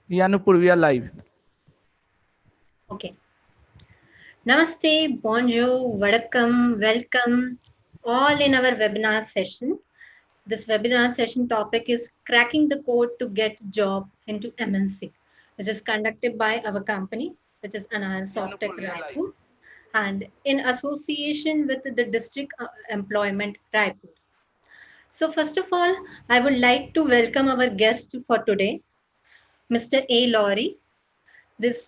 Yanupur, we are live. Okay. Namaste, bonjour, vadakkam, welcome, all in our webinar session. This webinar session topic is cracking the code to get job into MNC, which is conducted by our company, which is Anand Softtech Raipur, and in association with the District Employment Raipur. So first of all, I would like to welcome our guest for today, Mr. A. Laurie. This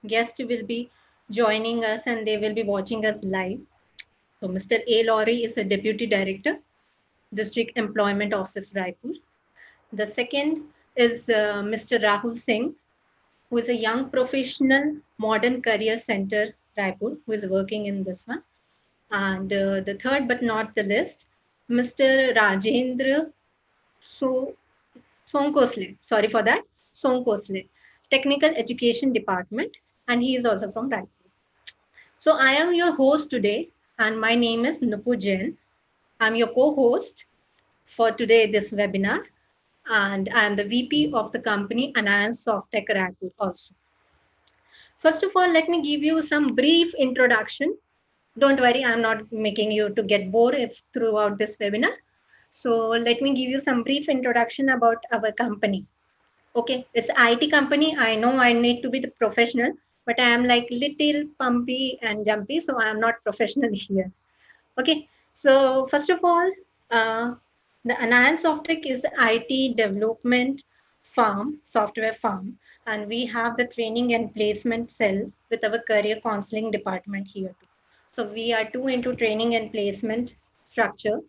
guest will be joining us and they will be watching us live. So, Mr. A. Laurie is a Deputy Director, District Employment Office, Raipur. The second is Mr. Rahul Singh, who is a young professional, Modern Career Center, Raipur, who is working in this one. And the third, but not the least, Mr. Rajendra so Sonkosle, sorry for that, Sonkosle, Technical Education Department, and he is also from Raipur. So I am your host today, and my name is Nupu Jain. I'm your co-host for today this webinar, and I am the VP of the company Anand Softtech Raipur also. First of all, let me give you some brief introduction. Don't worry, I'm not making you to get bored if throughout this webinar. So let me give you some brief introduction about our company. Okay, it's IT company. I know I need to be the professional, but I am like little pumpy and jumpy, so I am not professional here. Okay, so first of all, uh, the Anand Softec is the IT development firm, software firm, and we have the training and placement cell with our career counseling department here too. So we are too into training and placement structure,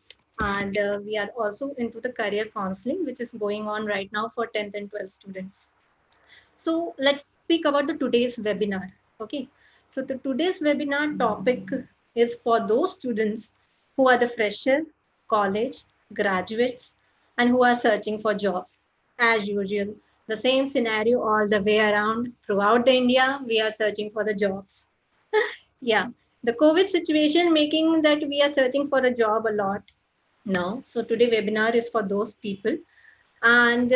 and we are also into the career counseling, which is going on right now for 10th and 12th students. So let's speak about the today's webinar. Okay. So the today's webinar topic is for those students who are the fresher, college, graduates, and who are searching for jobs. As usual, the same scenario all the way around throughout the India, we are searching for the jobs. Yeah. The COVID situation making that we are searching for a job a lot now. So today webinar is for those people, and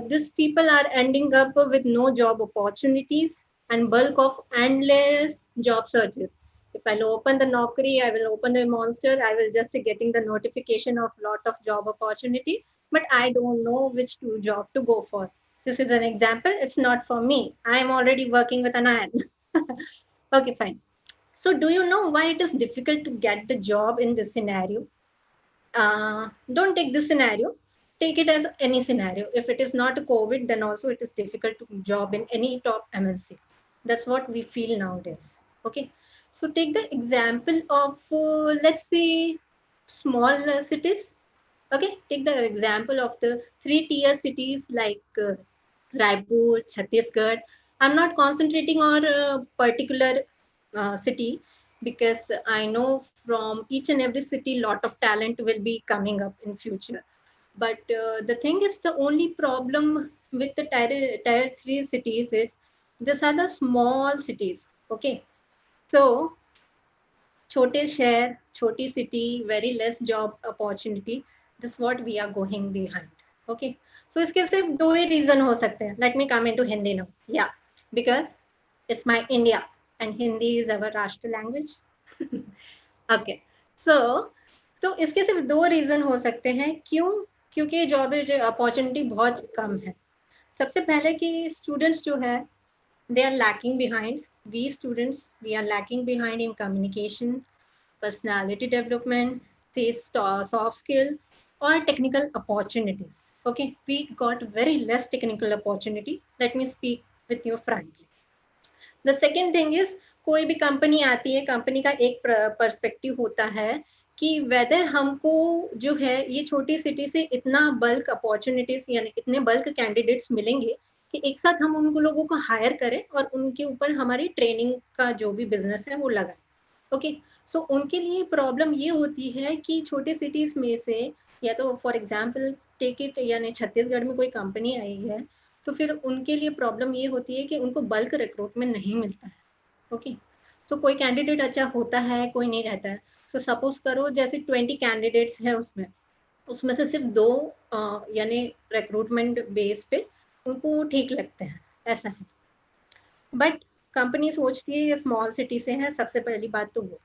these people are ending up with no job opportunities and bulk of endless job searches. If I'll open the Naukri, I will open the Monster, I will just be getting the notification of lot of job opportunity, but I don't know which two job to go for. This is an example. It's not for me. I am already working with an ad. Okay, fine. So do you know why it is difficult to get the job in this scenario? Don't take this scenario, take it as any scenario. If it is not a COVID, then also it is difficult to job in any top MNC. That's what we feel nowadays. Okay, so take the example of let's say small cities. Okay, take the example of the three tier cities like Raipur, Chhattisgarh. I'm not concentrating on a particular city, because I know from each and every city lot of talent will be coming up in future. But the thing is, the only problem with the tier 3 cities is these are the small cities. Okay, so छोटे शहर, छोटी city, very less job opportunity. This what we are going behind. Okay, so इसके सिर्फ दो ही reason हो सकते हैं. Let me come into Hindi now. Yeah, because it's my India and Hindi is our राष्ट्र language. Okay, so तो इसके सिर्फ दो रीजन हो सकते हैं. क्यों? क्योंकि जॉब अपॉर्चुनिटी बहुत कम है. सबसे पहले कि स्टूडेंट्स जो है, they are lacking behind. We students, we are lacking behind in communication, personality development, say soft skill, or technical opportunities. Okay, we got very less technical opportunity. Let me speak with you frankly. The second thing is, कोई भी company आती है, company का एक perspective होता है कि weather हमको जो है ये छोटी सिटी से इतना बल्क अपॉर्चुनिटीज यानी इतने बल्क कैंडिडेट्स मिलेंगे कि एक साथ हम उन लोगों को हायर करें और उनके ऊपर हमारी ट्रेनिंग का जो भी बिजनेस है वो लगाएं. ओके, सो उनके लिए प्रॉब्लम ये होती है कि छोटे सिटीज में से, या तो फॉर एग्जांपल टेक इट, यानी छत्तीसगढ़ में कोई कंपनी आई है, तो फिर उनके लिए प्रॉब्लम ये होती है कि उनको बल्क रिक्रूटमेंट नहीं मिलता है. ओके, सो कोई कैंडिडेट अच्छा होता है, कोई नहीं रहता है. तो सपोज करो जैसे 20 कैंडिडेट्स हैं, उसमें उसमें से सिर्फ दो यानी रिक्रूटमेंट बेस पे उनको ठीक लगते हैं, ऐसा है। बट कंपनी सोचती है ये स्मॉल सिटी से है, सबसे पहली बात तो वो।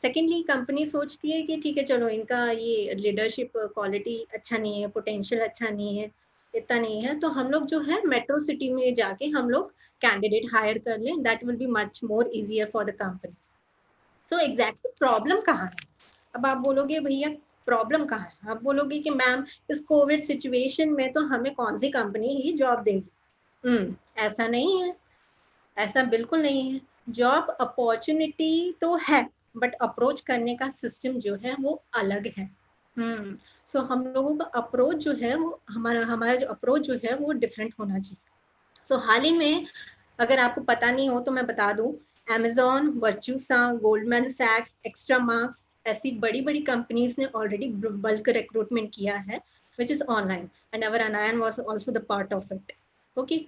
सेकेंडली कंपनी सोचती है कि ठीक है चलो इनका ये लीडरशिप क्वालिटी अच्छा नहीं है, पोटेंशियल अच्छा नहीं है, इतना नहीं है, तो हम लोग जो है मेट्रो सिटी में जाके हम लोग कैंडिडेट हायर कर लें, that will be much more easier for the company. So exactly problem कहाँ है? अब आप बोलोगे भैया प्रॉब्लम कहाँ है, आप बोलोगे कि मैम इस कोविड सिचुएशन में तो हमें कौन सी कंपनी ही जॉब देगी। ऐसा नहीं है, ऐसा बिल्कुल नहीं है। जॉब अपॉर्चुनिटी तो है, बट अप्रोच करने का सिस्टम जो है वो अलग है। हम्म सो हम लोगों का अप्रोच जो है वो हमारा हमारा जो अप्रोच जो है वो डिफरेंट होना चाहिए। सो हाल ही में, अगर आपको पता नहीं हो तो मैं बता दूं, Amazon, वर्चूसा, गोल्डमैन सैक्स, एक्स्ट्रा मार्क्स, ऐसी बड़ी बड़ी कंपनीज ने ऑलरेडी बल्क रिक्रूटमेंट किया है, which is online, and our Anayan was also the part of it. Okay,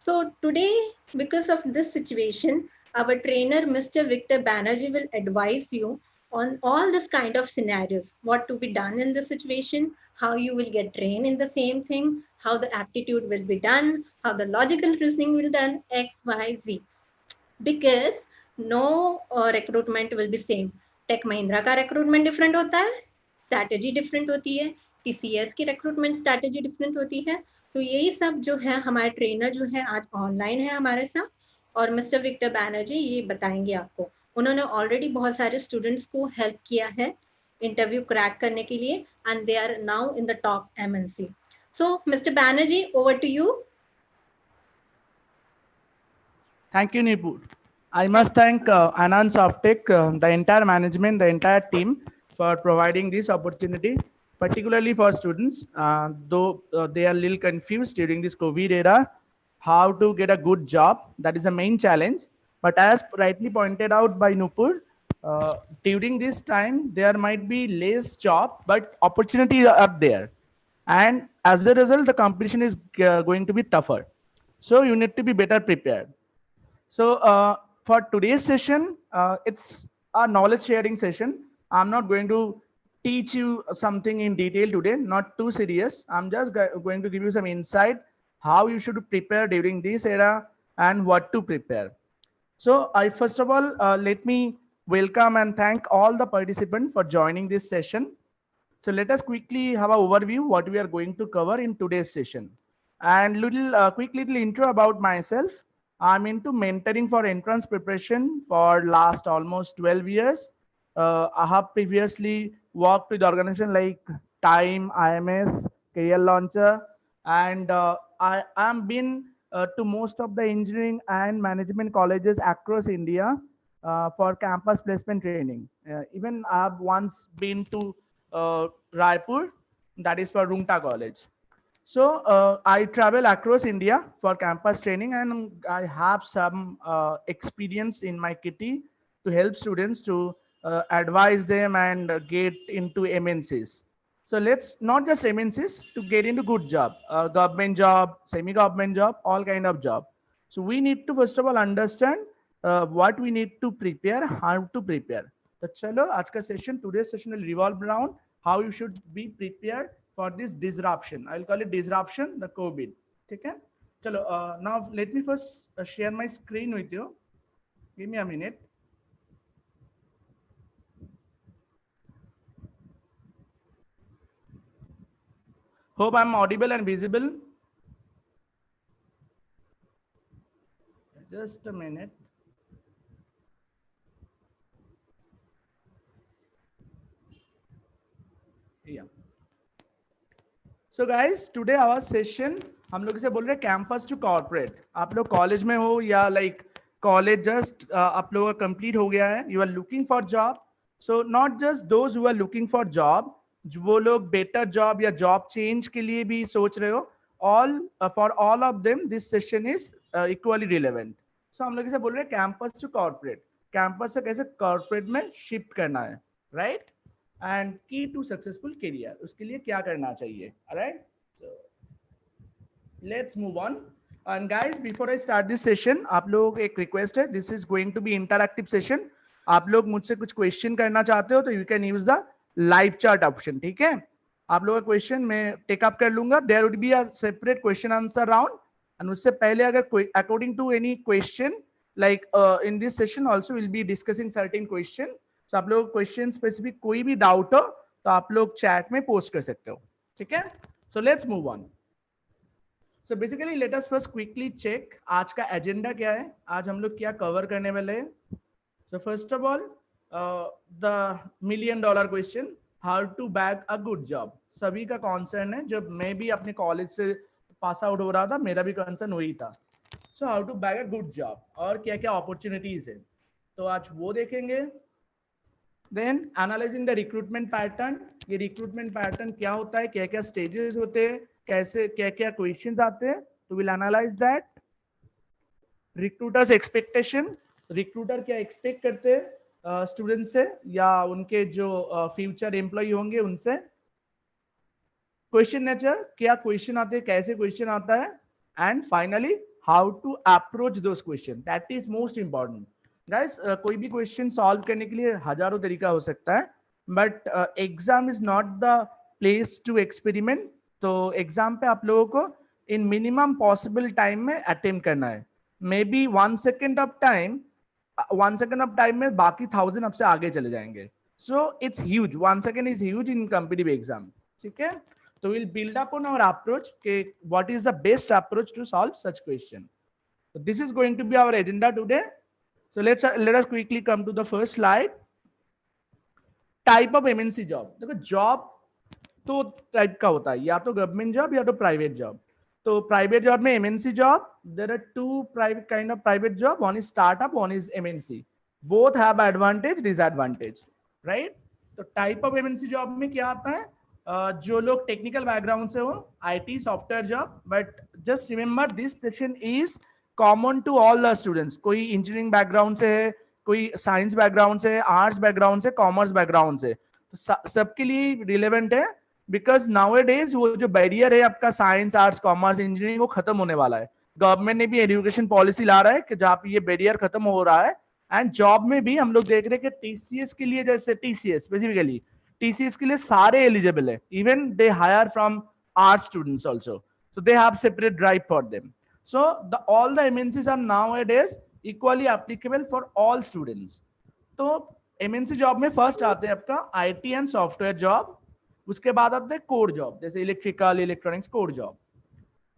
so today, because of this situation, our trainer Mr. Victor Banerjee will advise you on all this kind of scenarios, what to be done in this situation, how you will get trained in the same thing, how the aptitude will be done, how the logical reasoning will be done, XYZ. Because no recruitment will be same. Tech Mahindra का recruitment different होता है, strategy different होती है, TCS की recruitment strategy different होती है। तो यही सब जो है हमारे ट्रेनर जो है आज ऑनलाइन है हमारे साथ, और मिस्टर विक्टर बैनर्जी ये बताएंगे आपको। उन्होंने ऑलरेडी बहुत सारे स्टूडेंट्स को हेल्प किया है इंटरव्यू क्रैक करने के लिए, and they are now in the top MNC. So mister Banerjee, over to you. Thank you, Nipur. I must thank Anand Softtech, the entire management, the entire team for providing this opportunity, particularly for students, though they are a little confused during this COVID era, how to get a good job. That is the main challenge. But as rightly pointed out by Nupur, during this time, there might be less job, but opportunities are there. And as a result, the competition is going to be tougher. So you need to be better prepared. So for today's session, it's a knowledge sharing session. I'm not going to teach you something in detail today, not too serious. I'm just going to give you some insight how you should prepare during this era and what to prepare. So I first of all, let me welcome and thank all the participants for joining this session. So let us quickly have an overview what we are going to cover in today's session. And quick little intro about myself. I'm into mentoring for entrance preparation for last almost 12 years. I have previously worked with organizations like Time, IMS, Career Launcher, and I am been to most of the engineering and management colleges across India for campus placement training. Even I've once been to Raipur, that is for Rungta College. So I travel across India for campus training, and I have some experience in my kitty to help students to advise them and get into MNCs. So let's not just MNCs to get into good job, government job, semi-government job, all kind of job. So we need to first of all understand what we need to prepare, how to prepare. So chalo, आज का session, today's session will revolve around how you should be prepared for this disruption. I'll call it disruption, the COVID. Okay? Chalo, now let me first share my screen with you. Give me a minute. Hope I'm audible and visible. Just a minute. Yeah. So guys, today our session हम लोग इसे बोल रहे हैं campus to corporate. आप लोग college में हो या लाइक कॉलेज जस्ट आप लोगों का कंप्लीट हो गया है, you are looking for job. So not just those who are looking for job, वो लोग बेटर जॉब या जॉब चेंज के लिए भी सोच रहे हो, all for all of them this session is equally relevant. So हम लोग इसे बोल रहे हैं कैंपस टू कॉर्पोरेट. कैंपस से कैसे कॉर्पोरेट में शिफ्ट करना है, राइट? एंड की टू सक्सेसफुल करियर, उसके लिए क्या करना चाहिए, right? Let's move on. And guys, before I start this session, आप लोग एक रिक्वेस्ट है, this is going to be interactive session. आप लोग मुझसे कुछ क्वेश्चन करना चाहते हो तो you can use the live chat option. ठीक है? आप लोगों का क्वेश्चन मैं टेक अप कर लूंगा. There would be a separate question answer round. And उससे पहले अगर according to any question like in this session also will be discussing certain question, तो आप लोग क्वेश्चन स्पेसिफिक कोई भी डाउट हो तो आप लोग चैट में पोस्ट कर सकते हो, ठीक है। So let's move on. So basically let us first quickly check आज का एजेंडा क्या है, आज हम लोग क्या कवर करने वाले हैं। So first of all the million dollar question, how to bag a good job. सभी का कॉन्सर्न है, जब मैं भी अपने कॉलेज से पास आउट हो रहा था मेरा भी कंसर्न वही था। So how to bag a good job और क्या क्या अपॉर्चुनिटीज है, तो आज वो देखेंगे। Then analysing the recruitment pattern, ये रिक्रूटमेंट पैटर्न क्या होता है, क्या क्या स्टेजेस होते हैं, कैसे क्या क्या क्वेश्चंस आते हैं, तो will analyse that. Recruiters expectation, recruiter क्या एक्सपेक्ट करते हैं स्टूडेंट से या उनके जो फ्यूचर एम्प्लॉय होंगे उनसे। क्वेश्चन नेचर, क्या क्वेश्चन आते हैं, कैसे क्वेश्चन आता है, and finally how to approach those question, that is most important guys. कोई भी क्वेश्चन सॉल्व करने के लिए हजारों तरीका हो सकता है, but exam is not the place to experiment. तो एग्जाम पे आप लोगों को इन मिनिमम पॉसिबल टाइम में अटेम्प्ट करना है। Maybe 1 second of time, 1 second of time में बाकी 1000 आपसे आगे चले जाएंगे। So it's huge, 1 second is huge in competitive exam, ठीक है। So we'll build up on our approach. Okay, what is the best approach to solve such question? So this is going to be our agenda today. So let us quickly come to the first slide. Type of MNC job. देखो job तो type का होता है, या तो government job या तो private job. तो प्राइवेट जॉब में MNC job, there are two private kind of private job. One is startup, one is MNC. Both have advantage, disadvantage, right? तो टाइप ऑफ MNC जॉब में क्या आता है, जो लोग टेक्निकल बैकग्राउंड से हो, IT software job, but just remember this session is common to all the students. कोई इंजीनियरिंग बैकग्राउंड से है, कोई साइंस बैकग्राउंड से, आर्ट्स बैकग्राउंड से, कॉमर्स बैकग्राउंड से, तो सबके लिए रिलेवेंट है। बिकॉज नाउ डेज वो जो बैरियर है आपका साइंस आर्ट्स कॉमर्स इंजीनियरिंग वो खत्म होने वाला है। गवर्नमेंट ने भी एजुकेशन पॉलिसी ला रहा है कि जहाँ पे ये बैरियर खत्म हो रहा है। एंड जॉब में भी हम लोग देख रहे हैं कि टीसीएस के लिए, जैसे टीसीएस स्पेसिफिकली TCS के लिए सारे एलिजिबल है, even they hire from art students also, so they have separate drive for them. So the all the MNCs are nowadays equally applicable for all students. तो MNC job में first आते हैं आपका IT and software job, उसके बाद आते हैं core job जैसे इलेक्ट्रिकल इलेक्ट्रॉनिक्स कोर जॉब,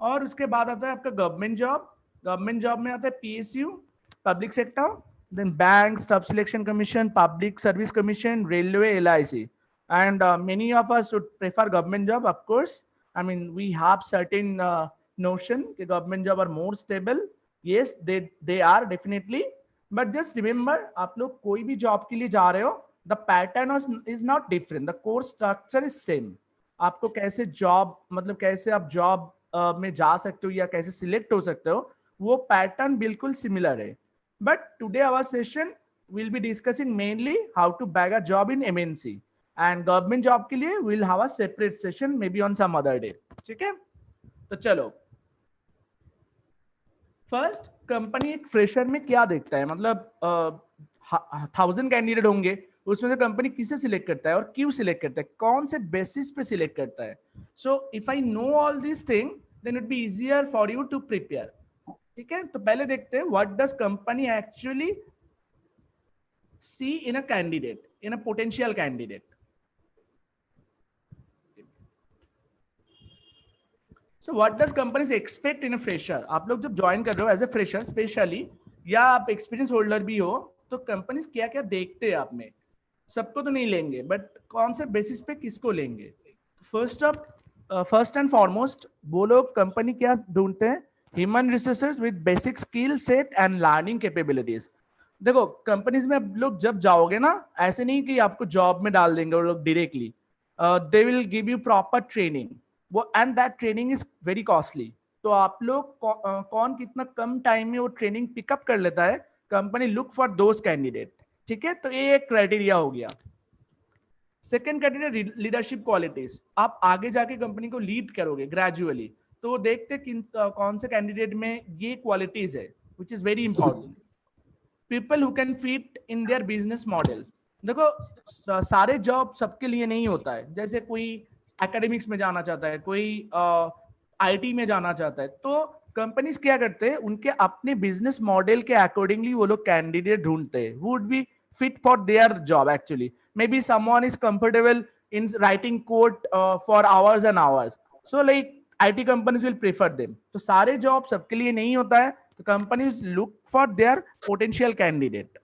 और उसके बाद आता है आपका गवर्नमेंट जॉब। गवर्नमेंट जॉब में आता है PSU public sector, then bank, staff selection commission, public service commission, railway, LIC. And many of us would prefer government job, of course. I mean, we have certain notion that government job are more stable. Yes, they are definitely. But just remember, आप लोग कोई भी job के लिए जा रहे हो, the pattern is not different. The core structure is same. आपको कैसे job, मतलब कैसे आप job में जा सकते हो या कैसे select हो सकते हो, वो pattern बिल्कुल similar है. But today our session will be discussing mainly how to bag a job in MNC. And government job के लिए will have a separate session maybe on some other day, ठीक है। तो चलो first, company एक fresher में क्या देखता है, मतलब 1000 कैंडिडेट होंगे, उसमें से कंपनी किसे सिलेक्ट करता है और क्यों सिलेक्ट करता है, कौन से बेसिस पे सिलेक्ट करता है। So if I know all this thing then it be easier for you to prepare, ठीक है। तो पहले देखते हैं what does company actually see in a candidate, in a potential candidate. So what does companies expect in a fresher? आप लोग जब join कर रहे हो एज ए फ्रेशर स्पेशली, या आप एक्सपीरियंस होल्डर भी हो, तो कंपनीज क्या क्या देखते हैं आप में। सबको तो नहीं लेंगे, बट कौन से बेसिस पे किसको लेंगे। फर्स्ट एंड फॉरमोस्ट वो लोग कंपनी क्या ढूंढते हैं, human resources with basic skill set and learning capabilities. देखो कंपनीज में आप लोग जब जाओगे ना, ऐसे नहीं कि आपको जॉब में डाल देंगे वो लोग directly, they will give you proper training, वो and that training is very costly. तो आप लोग कौन कितना कम टाइम में वो ट्रेनिंग पिकअप कर लेता है, company look for those candidate, ठीक है। तो ये एक क्राइटेरिया हो गया। सेकेंड क्राइटेरिया लीडरशिप क्वालिटीज, आप आगे जाके कंपनी को लीड करोगे ग्रेजुअली, तो देखते कौन से कैंडिडेट में ये क्वालिटीज है, which is very important. People who can fit in their business model. देखो सारे जॉब सबके लिए नहीं होता है, जैसे कोई एकेडमिक्स में जाना चाहता है, कोई IT में जाना चाहता है, तो कंपनीज क्या करते हैं, उनके अपने बिजनेस मॉडल के अकॉर्डिंगली वो लोग कैंडिडेट ढूंढते हैं who would be fit for their job actually. Maybe someone is comfortable in writing code for hours and hours, so like IT companies will prefer them. तो सारे जॉब सबके लिए नहीं होता है, तो companies look for their potential candidate.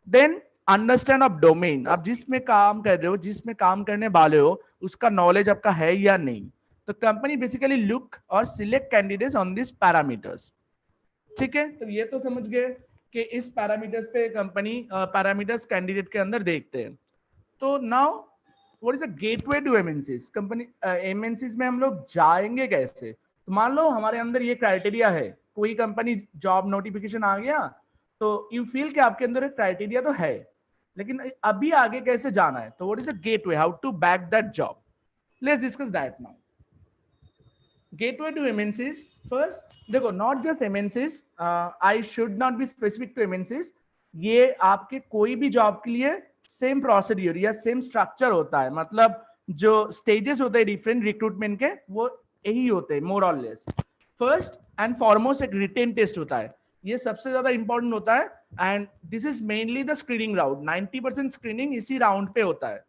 Then understand of domain. आप जिसमें काम कर रहे हो, जिसमें काम करने वाले हो, उसका नॉलेज आपका है या नहीं. तो कंपनी बेसिकली लुक और select candidates on this parameters. ठीक है, तो ये तो समझ गए कि इस पैरामीटर्स पे कंपनी पैरामीटर्स कैंडिडेट के अंदर देखते हैं. तो now what is a gateway to MNCs. Company MNCs में हम लोग जाएंगे कैसे. तो मान लो हमारे अंदर ये क्राइटेरिया है, कोई कंपनी जॉब नोटिफिकेशन आ गया, तो यू फील कि आपके अंदर एक क्राइटेरिया तो है, लेकिन अभी आगे कैसे जाना है. तो what is a gateway, how to back that job. Let's discuss that now. Gateway to MNCs. First, देखो, not just MNCs. I should not be specific to MNCs. ये आपके कोई भी जॉब के लिए सेम प्रोसीड्यूर या सेम स्ट्रक्चर होता है. मतलब जो स्टेजेस होते हैं डिफरेंट रिक्रूटमेंट के, वो यही होते हैं मोर और लेस. फर्स्ट एंड फॉरमोस्ट एक रिटेन टेस्ट होता है. ये सबसे ज्यादा इंपॉर्टेंट होता है, and this is mainly the screening round. 90% screening इसी राउंड पे होता है.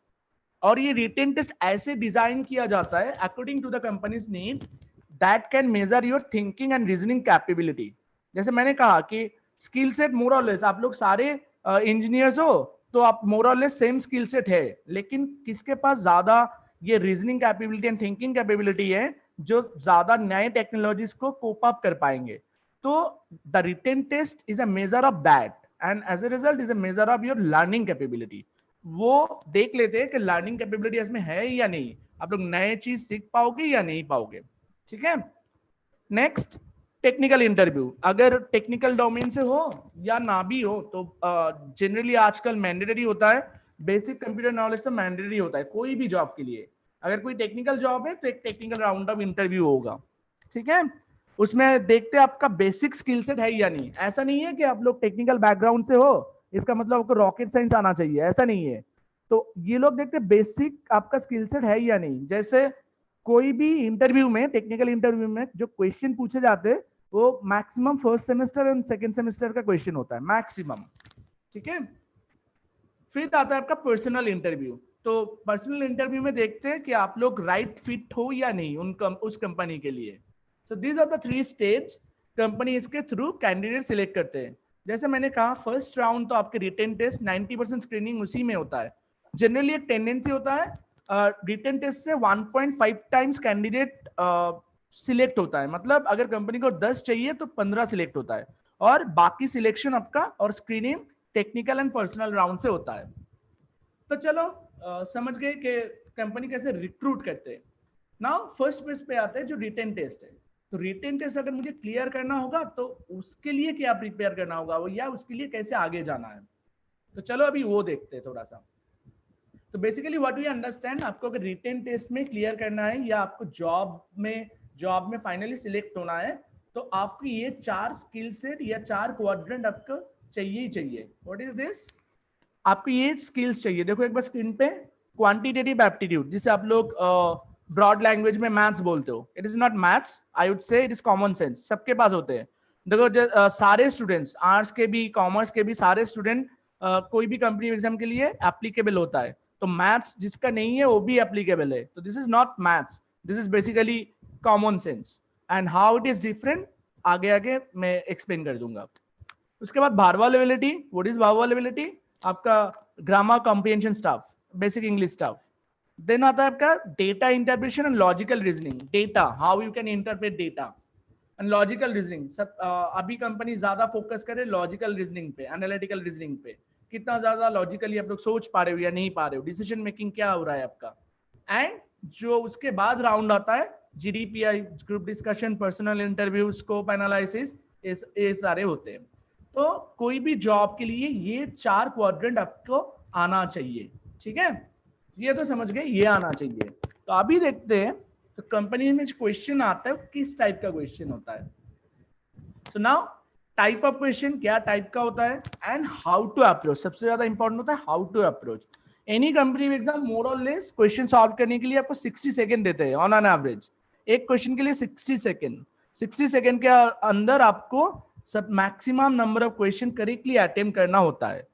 और ये रिटेन टेस्ट ऐसे डिजाइन किया जाता है according to the companies need that can measure your thinking and reasoning capability. जैसे मैंने कहा कि स्किल सेट मोर और लेस, आप लोग सारे इंजीनियर्स हो, तो आप मोर और लेस सेम स्किल सेट है, लेकिन किसके पास ज्यादा ये reasoning capability and thinking capability है, जो ज्यादा नए टेक्नोलॉजीज को कोप अप कर पाएंगे. तो the written test is a measure of that, and as a result is a measure of your learning capability. वो देख लेते हैं कि लर्निंग कैपेबिलिटी इसमें है या नहीं, आप लोग नए चीज सीख पाओगे या नहीं पाओगे. ठीक है. Next, technical interview. अगर टेक्निकल डोमेन से हो या ना भी हो, तो जनरली आजकल मैंडेटरी होता है. बेसिक कंप्यूटर नॉलेज तो मैंडेटरी होता है कोई भी जॉब के लिए. अगर कोई टेक्निकल जॉब है तो एक टेक्निकल राउंड ऑफ इंटरव्यू होगा. ठीक है. उसमें देखते हैं आपका बेसिक स्किल सेट है या नहीं. ऐसा नहीं है कि आप लोग टेक्निकल बैकग्राउंड से हो इसका मतलब आपको रॉकेट साइंस आना चाहिए, ऐसा नहीं है. तो ये लोग देखते हैं बेसिक आपका स्किल सेट है या नहीं. जैसे कोई भी इंटरव्यू में, टेक्निकल इंटरव्यू में जो क्वेश्चन पूछे जाते हैं वो maximum first semester and second semester का क्वेश्चन होता है मैक्सिमम. ठीक है. फिर आता है आपका पर्सनल इंटरव्यू. तो पर्सनल इंटरव्यू में देखते हैं कि आप लोग राइट फिट हो या नहीं उस कंपनी के लिए. So these are the 3 stage company इसके थ्रू कैंडिडेट सिलेक्ट करते हैं. जैसे मैंने कहा, फर्स्ट राउंड तो आपके रिटेन टेस्ट, 90% स्क्रीनिंग उसी में होता है. जनरली एक टेंडेंसी होता है रिटन टेस्ट से 1.5 टाइम्स कैंडिडेट सिलेक्ट होता है. मतलब अगर कंपनी को 10 चाहिए तो 15 सिलेक्ट होता है, और बाकी सिलेक्शन आपका और screening technical and personal round से होता है. तो चलो समझ गए कि कंपनी कैसे रिक्रूट करते हैं. नाउ फर्स्ट पेज पे आते हैं जो रिटेन टेस्ट है. तो रिटेन टेस्ट अगर मुझे क्लियर करना होगा तो उसके लिए क्या प्रिपेयर करना होगा, वो या उसके लिए कैसे आगे जाना है. तो चलो अभी वो देखते हैं थोड़ा सा. तो बेसिकली व्हाट वी अंडरस्टैंड, आपको अगर रिटेन टेस्ट में क्लियर करना है या आपको जॉब में फाइनली सिलेक्ट होना है, तो आपको ये 4 स्किल सेट या 4 क्वाड्रेंट आपको चाहिए ही चाहिए. व्हाट इज दिस, आपको ये स्किल्स चाहिए. देखो एक बार स्क्रीन पे, क्वांटिटेटिव एप्टीट्यूड, जिसे आप लोग ब्रॉड लैंग्वेज में मैथ्स बोलते हो. It is not maths, I would say it is common sense. सबके पास होते हैं. देखो सारे स्टूडेंट्स, आर्ट्स के भी कॉमर्स के भी सारे स्टूडेंट कोई भी कंपनी एग्जाम के लिए एप्लीकेबल होता है. तो मैथ्स जिसका नहीं है वो भी एप्लीकेबल है. तो this is not maths, this is basically common sense. And how it is different आगे आगे मैं एक्सप्लेन कर दूंगा. उसके बाद भारवालेबिलिटी. व्हाट इज भारवालेबिलिटी, आपका grammar comprehension stuff, basic English stuff. Then आता है आपका data interpretation and logical reasoning. Data, how you can interpret data and logical reasoning. सब अभी कंपनी ज्यादा फोकस करे लॉजिकल रीजनिंग पे, एनालिटिकल रीजनिंग पे. कितना ज्यादा लॉजिकली आप लोग सोच पा रहे हो या नहीं पा रहे हो, डिसीजन मेकिंग क्या हो रहा है आपका. एंड जो उसके बाद राउंड आता है GDPI, group discussion, personal interview, scope analysis, ये सारे होते हैं. तो कोई भी जॉब के लिए ये 4 क्वाड्रेंट आपको आना चाहिए. ठीक है, ये तो समझ गए, ये आना चाहिए. तो अभी देखते हैं तो कंपनी में जो क्वेश्चन आता है किस टाइप का क्वेश्चन होता है. So now type of question क्या टाइप का होता है, एंड हाउ टू अप्रोच. सबसे ज्यादा इंपॉर्टेंट होता है how to approach. Any company exam more और लेस क्वेश्चन सॉल्व करने के लिए आपको 60 सेकंड देते हैं ऑन एन एवरेज. एक क्वेश्चन के लिए 60 सेकंड. 60 सेकेंड के अंदर आपको सब maximum number of question correctly attempt करना होता है।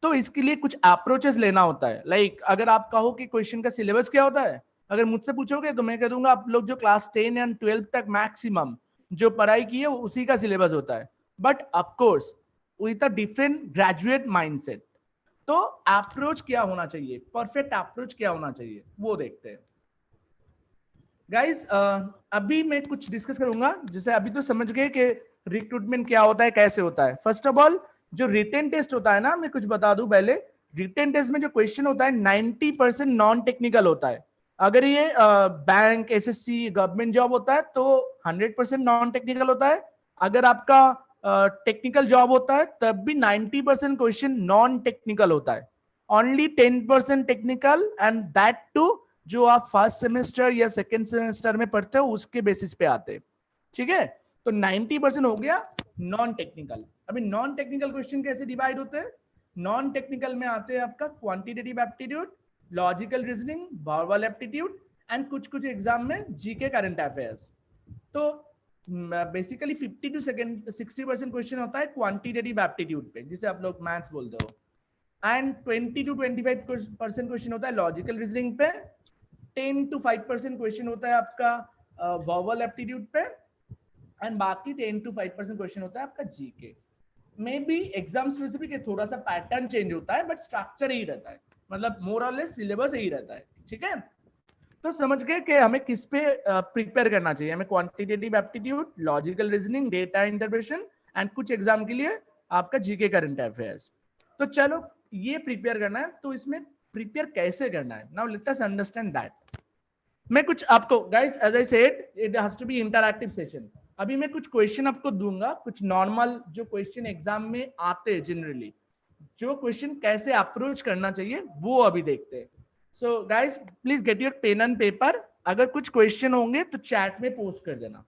तो इसके लिए कुछ अप्रोचेस लेना होता है। लाइक अगर आप कहो कि क्वेश्चन का सिलेबस क्या होता है, अगर मुझसे पूछोगे तो मैं कह दूंगा आप लोग जो क्लास 10 एंड 12 तक मैक्सिमम जो पढ़ाई की है उसी का सिलेबस होता है, but of course with a different graduate mindset. तो अप्रोच क्या होना चाहिए, परफेक्ट अप्रोच क्या होना चाहिए, वो देखते हैं गाइस। अभी मैं कुछ डिस्कस करूंगा, जैसे अभी तो समझ गए कि रिक्रूटमेंट क्या होता है, कैसे होता है। फर्स्ट ऑफ ऑल जो रिटन टेस्ट होता है ना, मैं कुछ बता दूं पहले। रिटन टेस्ट में जो क्वेश्चन होता है 90% नॉन टेक्निकल होता है। अगर ये बैंक, एसएससी, गवर्नमेंट जॉब होता है तो 100% नॉन टेक्निकल होता है। अगर आपका टेक्निकल जॉब होता है तब भी 90% क्वेश्चन नॉन टेक्निकल होता है। Only 10% technical, and that too जो आप फर्स्ट सेमेस्टर या सेकेंड सेमेस्टर में पढ़ते हो उसके बेसिस पे आते हैं। ठीक है, तो 90% हो गया नॉन टेक्निकल। अभी नॉन टेक्निकल क्वेश्चन कैसे डिवाइड होते हैं? नॉन टेक्निकल में आते हैं आपका quantitative aptitude, logical reasoning, verbal aptitude, and कुछ कुछ एग्जाम में जीके, करंट अफेयर्स। तो बेसिकली 50 to 60% क्वेश्चन होता है क्वांटिटेटिव एप्टीट्यूड पे, जिसे आप लोग मैथ्स बोलते हो, एंड 20 to 25% क्वेश्चन होता है लॉजिकल रीजनिंग पे, 10 to 5% क्वेश्चन होता है आपका वर्बल एप्टीट्यूड पे, एंड बाकी 10 to 5% क्वेश्चन होता है आपका GK. May be exam specific थोड़ा सा पैटर्न चेंज होता है, बट स्ट्रक्चर ही रहता है, मतलब मोर और लेस सिलेबस ही रहता है। ठीक है, तो समझ गए कि हमें किस पे प्रिपेयर करना चाहिए। हमें quantitative aptitude, logical reasoning, data interpretation, and कुछ एग्जाम के लिए आपका जीके, करंट अफेयर्स। तो चलो ये प्रिपेयर करना है, तो इसमें प्रिपेयर कैसे करना है, now let us understand that. मैं कुछ आपको guys, as I said, it has to be interactive session. अभी मैं कुछ क्वेश्चन आपको दूंगा, कुछ नॉर्मल जो क्वेश्चन एग्जाम में आते हैं जनरली, जो क्वेश्चन कैसे अप्रोच करना चाहिए वो अभी देखते हैं। So guys please get your pen and paper. अगर कुछ क्वेश्चन होंगे तो चैट में पोस्ट कर देना।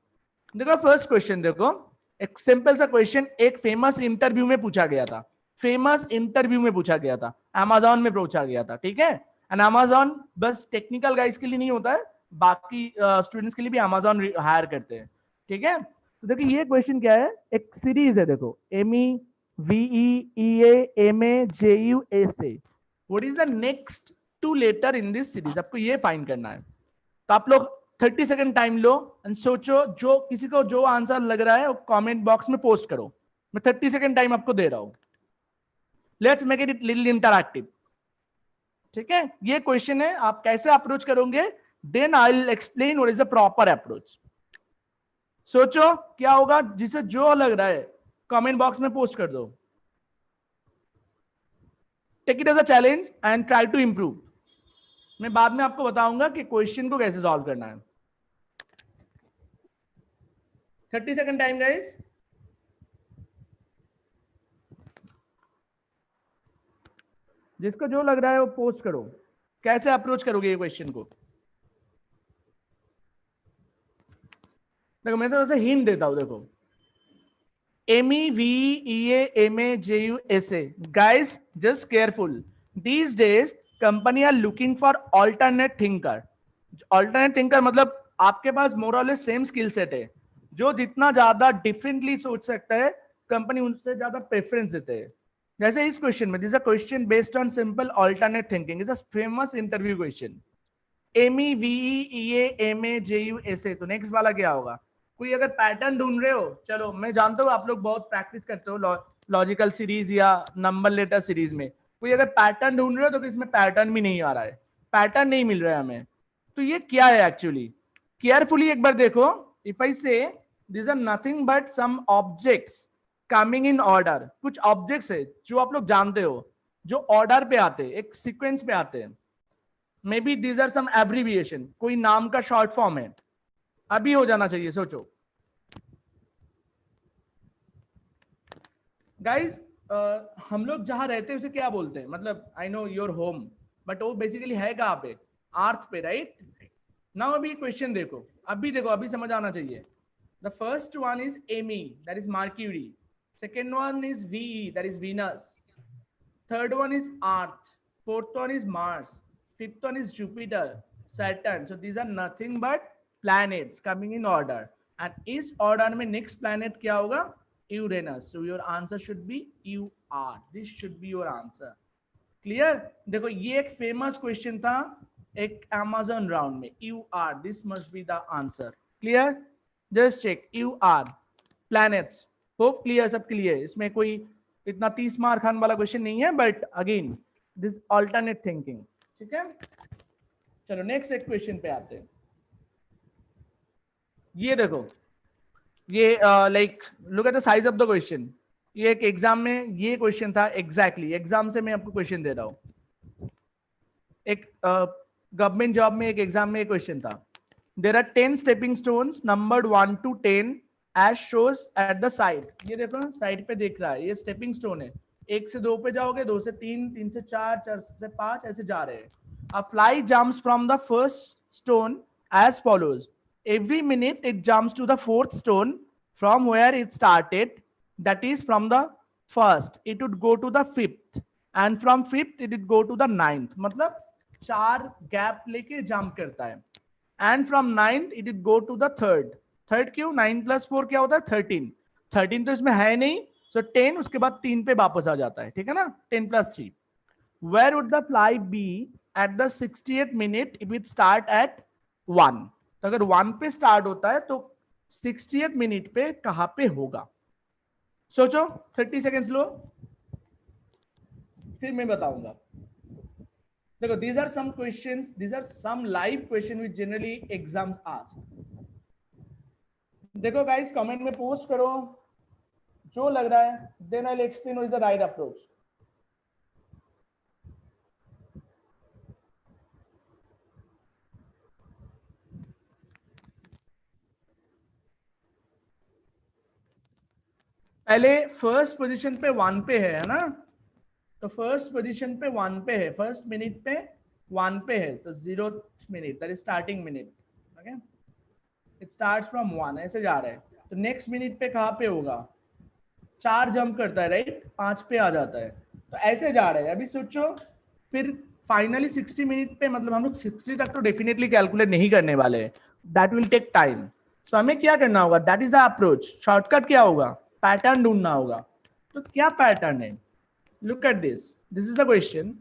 देखो फर्स्ट क्वेश्चन, देखो एक सिंपल सा क्वेश्चन, एक फेमस इंटरव्यू में पूछा गया था। फेमस इंटरव्यू में पूछा गया था, अमेजॉन में पूछा गया था। ठीक है, एंड अमेजॉन बस टेक्निकल गाइज के लिए नहीं होता है, बाकी स्टूडेंट्स के लिए भी अमेजॉन हायर करते हैं। ठीक है, तो देखिए ये क्वेश्चन क्या है, एक सीरीज है, देखो ME, VE, EA, MA, JU, SA। What is the next 2 letter in this series, आपको ये फाइंड करना है। तो आप लोग 30 सेकंड टाइम लो एंड सोचो, जो किसी को जो आंसर लग रहा है वो कमेंट बॉक्स में पोस्ट करो। मैं 30 सेकंड टाइम आपको दे रहा हूं। Let's make it little interactive. ठीक है, ये क्वेश्चन है, आप कैसे अप्रोच करोगे, then I will explain what is the proper approach. सोचो क्या होगा, जिसे जो लग रहा है कमेंट बॉक्स में पोस्ट कर दो। Take it as a challenge and try to improve. मैं बाद में आपको बताऊंगा कि क्वेश्चन को कैसे सॉल्व करना है। 30 सेकंड टाइम गाइस। जिसको जो लग रहा है वो पोस्ट करो। कैसे अप्रोच करोगे ये क्वेश्चन को? देखो मैं तो ऐसे हिंट देता हूं, देखो ME, VE, EA, MA, JU, SA। Guys, just careful. These days, company are looking for alternate thinker. Alternate thinker मतलब आपके पास मोर और लेस सेम स्किल सेट है, जो जितना ज्यादा डिफरेंटली सोच सकता है कंपनी उनसे ज्यादा प्रेफरेंस देते हैं। जैसे इस क्वेश्चन में, this a question based on simple alternate thinking, is a famous interview question. ME, VE, EA, MA, JU, SA। तो नेक्स्ट वाला क्या होगा? कोई अगर पैटर्न ढूंढ रहे हो, चलो मैं जानता हूँ आप लोग बहुत प्रैक्टिस करते हो लॉजिकल सीरीज या नंबर लेटर सीरीज में। कोई अगर पैटर्न ढूंढ रहे हो तो इसमें पैटर्न भी नहीं आ रहा है, पैटर्न नहीं मिल रहा है हमें। तो ये क्या है एक्चुअली? केयरफुली एक बार देखो। If I say this are nothing but some objects coming in order. कुछ ऑब्जेक्ट्स है जो आप लोग जानते हो, जो ऑर्डर पे आते हैं, एक सीक्वेंस पे आते हैं। May be these are some abbreviation, कोई नाम का शॉर्ट फॉर्म है। अभी हो जाना चाहिए, सोचो गाइज। हम लोग जहां रहते हैं उसे क्या बोलते हैं? मतलब I know your home, but वो बेसिकली है कहां पे? अर्थ पे, राइट? नाउ अभी क्वेश्चन देखो, अभी देखो, अभी समझ आना चाहिए। The first one is M E, that is Mercury. Second one is VE, that is Venus. Third one is Earth. Fourth one is Mars. Fifth one is Jupiter, Saturn. So these are nothing but planets coming in order. And इस order में next planet क्या होगा? Uranus. So your answer should be U R. This should be your answer. Clear? देखो ये एक famous question था एक Amazon round में. U R, this must be the answer. Clear? Just check. U R planets. Hope clear, सब clear. इसमें कोई इतना 30 मार्क खान वाला क्वेश्चन नहीं है, but again this alternate thinking. ठीक है, चलो नेक्स्ट एक क्वेश्चन पे आते हैं. ये देखो, ये like look at the size of the question. ये एक एग्जाम में ये क्वेश्चन था एग्जैक्टली. एग्जाम से मैं आपको क्वेश्चन दे रहा हूं. एक गवर्नमेंट जॉब में एक एग्जाम में एक क्वेश्चन था. There are 10 stepping stones numbered 1 to 10 as shows at the side. ये देखो साइड पे देख रहा है, ये स्टेपिंग स्टोन है. 1 से 2 पे जाओगे, 2 से 3, 3 से 4, 4 से 5 ऐसे जा रहे हैं. A fly jumps from the first stone as follows. Every minute it jumps to the fourth stone from where it started, that is from the first. It would go to the fifth, and from fifth it would go to the ninth. मतलब 4 gap लेके jump करता है. And from ninth it would go to the third. Third क्यों? 9 + 4 क्या होता है? 13. 13 तो इसमें है नहीं, so 10 उसके बाद 3 पे वापस आ जाता है. ठीक है ना? 10 + 3. Where would the fly be at the 60th minute if it start at 1? तो अगर 1 पे स्टार्ट होता है तो 60th मिनट पे कहां पे होगा? सोचो, 30 सेकेंड्स लो, फिर मैं बताऊंगा. देखो, these are some questions, these are some live question which generally exams ask. देखो गाइस, कमेंट में पोस्ट करो जो लग रहा है, then I'll explain what is the right approach. पहले फर्स्ट पोजीशन पे 1 पे है ना? तो फर्स्ट पोजीशन पे 1 पे है, फर्स्ट मिनट पे 1 पे है, तो 0th minute, that is starting minute. Okay, it starts from 1, ऐसे जा रहा है. तो नेक्स्ट मिनट पे कहां पे होगा? 4 जंप करता है, राइट? 5 पे आ जाता है, तो ऐसे जा रहा है. अभी सोचो, फिर फाइनली 60 मिनट पे, मतलब हम लोग 60 तक तो डेफिनेटली कैलकुलेट नहीं करने वाले हैं, दैट विल टेक टाइम. सो हमें क्या करना होगा? That is the approach. Shortcut क्या होगा? पैटर्न ढूंढना होगा. तो क्या पैटर्न है? Look at this, this is the question.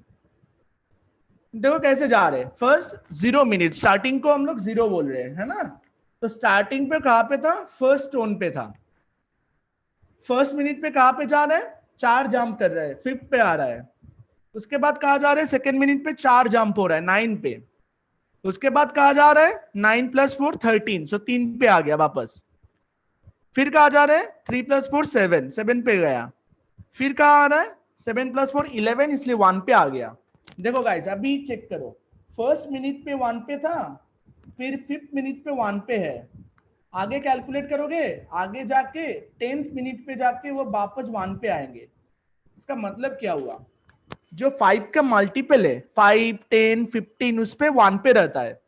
देखो कैसे जा रहे हैं. फर्स्ट 0 मिनट, स्टार्टिंग को हम लोग 0 बोल रहे हैं, है ना? तो स्टार्टिंग पे कहां पे था? फर्स्ट स्टोन पे था. फर्स्ट मिनट पे कहां पे जा रहा है? 4 जंप कर रहा है, 5th पे आ रहा है. उसके बाद कहा जा रहा है सेकेंड मिनट पे 4 जंप हो रहा है, 9 पे. उसके बाद कहा जा रहा है 9 + 4 13, सो 3 पे आ गया वापस. फिर कहा जा रहा है 3 + 4 7, 7 पे गया. फिर कहा आ रहा है 7 + 4 11, इसलिए 1 पे आ गया. देखो गाइस, अभी चेक करो, फर्स्ट मिनट पे 1 पे था, फिर 5th मिनट पे 1 पे है. आगे कैलकुलेट करोगे, आगे जाके 10th मिनट पे जाके वो वापस 1 पे आएंगे. इसका मतलब क्या हुआ? जो 5 का मल्टीपल है, 5 10 15, उस पे 1 पे रहता है.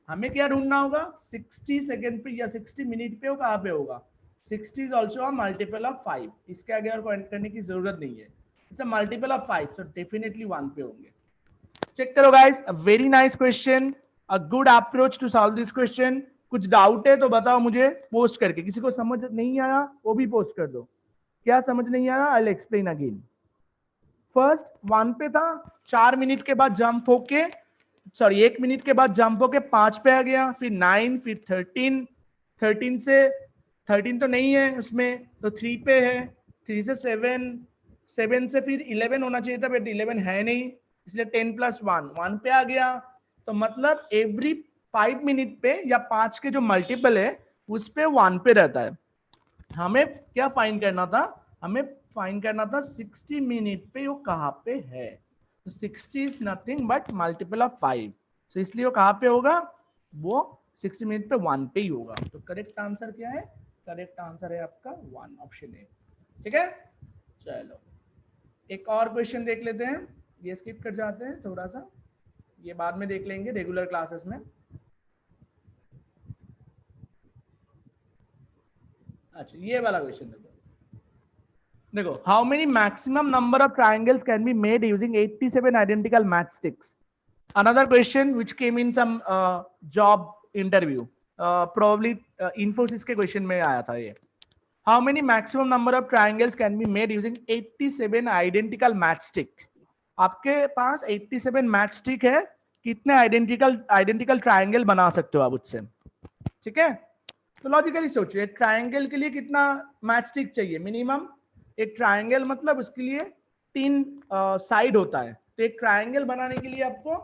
हमें क्या ढूंढना होगा? 60 सेकेंड पे या 60 मिनट पे. वो कहां पे होगा? 60 is also a multiple of 5. इसके आगे और कोई करने की जरूरत नहीं है. It's a multiple of 5, so definitely 1 पे होंगे. चेक करो guys, a very nice question, a good approach to solve this question. कुछ डाउट है तो बताओ मुझे पोस्ट करके. किसी को समझ नहीं आया वो भी पोस्ट कर दो. क्या समझ नहीं आया? आई विल एक्सप्लेन अगेन. फर्स्ट 1 पे था, 4 मिनट के बाद जंप होके, सॉरी 1 मिनट के बाद जंप होके 5 पे आ गया. फिर 9, फिर 13, 13 से 13 तो नहीं है उसमें, तो 3 पे है. 3 से 7, 7 से फिर 11 होना चाहिए था, बट 11 है नहीं, इसलिए 10 + 1 1 पे आ गया. तो मतलब एवरी 5 मिनट पे या 5 के जो मल्टीपल है उस पे 1 पे रहता है. हमें क्या फाइंड करना था? हमें फाइंड करना था 60 मिनट पे वो कहां पे है. तो 60 is nothing but multiple of 5, तो इसलिए वो कहां पे होगा? वो 60 मिनट पे 1 पे ही होगा. तो करेक्ट आंसर क्या है? करेक्ट आंसर है आपका 1, ऑप्शन ए. ठीक है, चलो एक और क्वेश्चन देख लेते हैं. ये स्किप कर जाते हैं थोड़ा सा, ये बाद में देख लेंगे रेगुलर क्लासेस में. अच्छा, ये वाला क्वेश्चन देखो. देखो, how many maximum number of triangles can be made using 87 identical matchsticks. Another question which came in some job interview. Probably Infosys के क्वेश्चन में आया था ये. How many maximum number of triangles can be made using 87 identical matchstick? आपके पास 87 matchstick है, कितने identical triangle बना सकते हो आप उससे. ठीक है, तो लॉजिकली सोचिए ट्रायंगल के लिए कितना मैचस्टिक चाहिए मिनिमम. एक ट्रायंगल मतलब उसके लिए 3 साइड होता है, तो एक ट्रायंगल बनाने के लिए आपको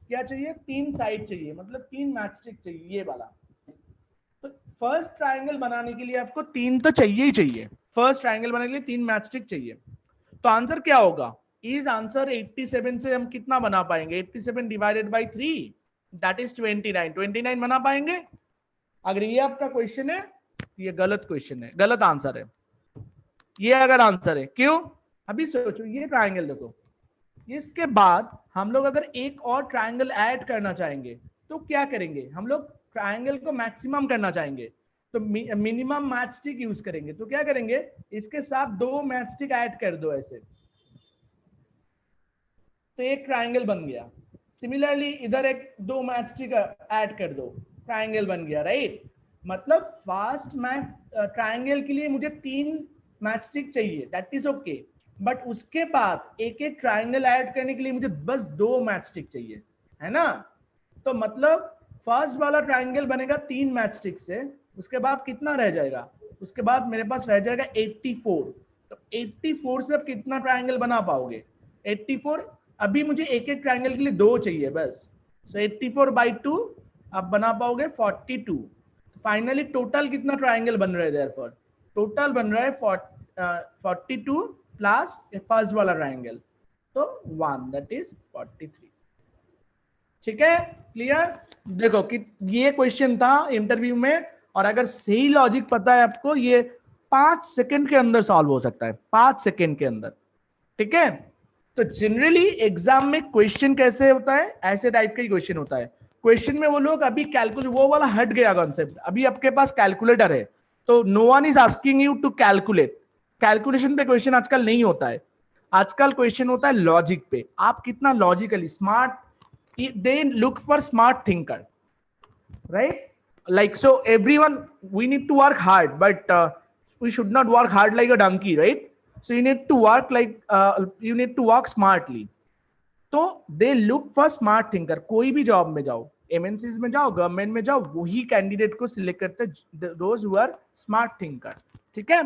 क्या चाहिए, 3 साइड चाहिए, मतलब 3 मैचस्टिक चाहिए ये वाला. तो फर्स्ट ट्रायंगल बनाने के लिए आपको 3 तो चाहिए ही चाहिए. फर्स्ट ट्रायंगल बनाने के लिए 3 मैचस्टिक चाहिए. तो आंसर क्या होगा, इस आंसर 87 से हम कितना बना पाएंगे, 87 डिवाइडेड बाई 3 दैट इज 29 बना पाएंगे. अगर ये आपका क्वेश्चन है, ये गलत क्वेश्चन है, गलत आंसर है. ये अगर आंसर है, क्यों, अभी सोचो ये ट्रायंगल देखो, इसके बाद हम लोग अगर एक और ट्रायंगल ऐड करना चाहेंगे तो क्या करेंगे, हम लोग ट्रायंगल को मैक्सिमम करना चाहेंगे तो मिनिमम मैचस्टिक यूज करेंगे. तो क्या करेंगे, इसके साथ 2 मैचस्टिक ऐड कर दो ऐसे, तो एक ट्रायंगल बन गया. सिमिलरली इधर एक 2 मैचस्टिक ऐड कर दो, ट्रायंगल बन गया, राइट. मतलब फास्ट मैच ट्रायंगल के लिए मुझे 3 मैचस्टिक चाहिए, दैट इज ओके, बट उसके बाद एक एक ट्रायंगल ऐड करने के लिए मुझे बस 2 मैचस्टिक चाहिए, है ना. तो मतलब फर्स्ट वाला ट्रायंगल बनेगा 3 मैचस्टिक से, उसके बाद कितना रह जाएगा, उसके बाद मेरे पास रह जाएगा 84. तो 84 से अब कितना ट्रायंगल बना पाओगे, 84. अभी मुझे एक एक ट्रायंगल के लिए 2 चाहिए बस, सो 84/2 आप बना पाओगे 42. फाइनली टोटल कितना ट्रायंगल बन रहा है, देयरफॉर टोटल बन रहा है 42 प्लस फर्स्ट वाला ट्रायंगल, तो 1 दैट इज 43. ठीक है, क्लियर. देखो कि ये क्वेश्चन था इंटरव्यू में, और अगर सही लॉजिक पता है आपको, ये 5 सेकंड के अंदर सॉल्व हो सकता है, 5 सेकंड के अंदर. ठीक है, तो जनरली एग्जाम में क्वेश्चन कैसे होता है, ऐसे टाइप का ही क्वेश्चन होता है. क्वेश्चन में वो लोग अभी कैलकुलेट, वो वाला हट गया कॉन्सेप्ट, अभी आपके पास कैलकुलेटर है, तो no one is asking you to calculate. Calculation पे क्वेश्चन आजकल नहीं होता है, आजकल क्वेश्चन होता है लॉजिक पे, आप कितना logically smart. They look for smart thinker, right, like so everyone, we need to work hard, but we should not work hard like a donkey, right. So you need to work like you need to work smartly. तो they look for smart thinker. कोई भी job में जाओ, MNCs में जाओ, government में जाओ, वही कैंडिडेट को सिलेक्ट करते, those who are smart thinker. ठीक है,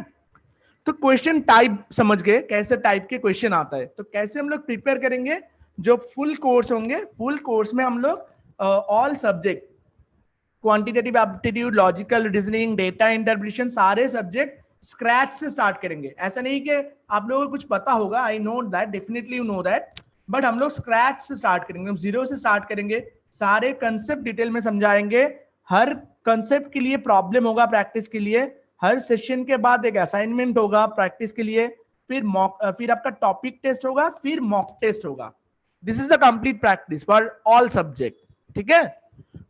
तो क्वेश्चन टाइप समझ गए, कैसे टाइप के क्वेश्चन आता है. तो कैसे हम लोग प्रिपेयर करेंगे, जो फुल कोर्स होंगे, फुल कोर्स में हम लोग all subject, quantitative aptitude, logical reasoning, data interpretation, सारे सब्जेक्ट स्क्रैच से स्टार्ट करेंगे. ऐसा नहीं कि आप लोगों को कुछ पता होगा, I know that, definitely you know that, but हम लोग स्क्रैच से स्टार्ट करेंगे, हम जीरो से स्टार्ट करेंगे. सारे कंसेप्ट डिटेल में समझाएंगे, हर कंसेप्ट के लिए प्रॉब्लम होगा प्रैक्टिस के लिए, हर सेशन के बाद एक असाइनमेंट होगा प्रैक्टिस के लिए, फिर आपका टॉपिक टेस्ट होगा, फिर मॉक टेस्ट होगा. This is the complete practice for all subject. ठीक है,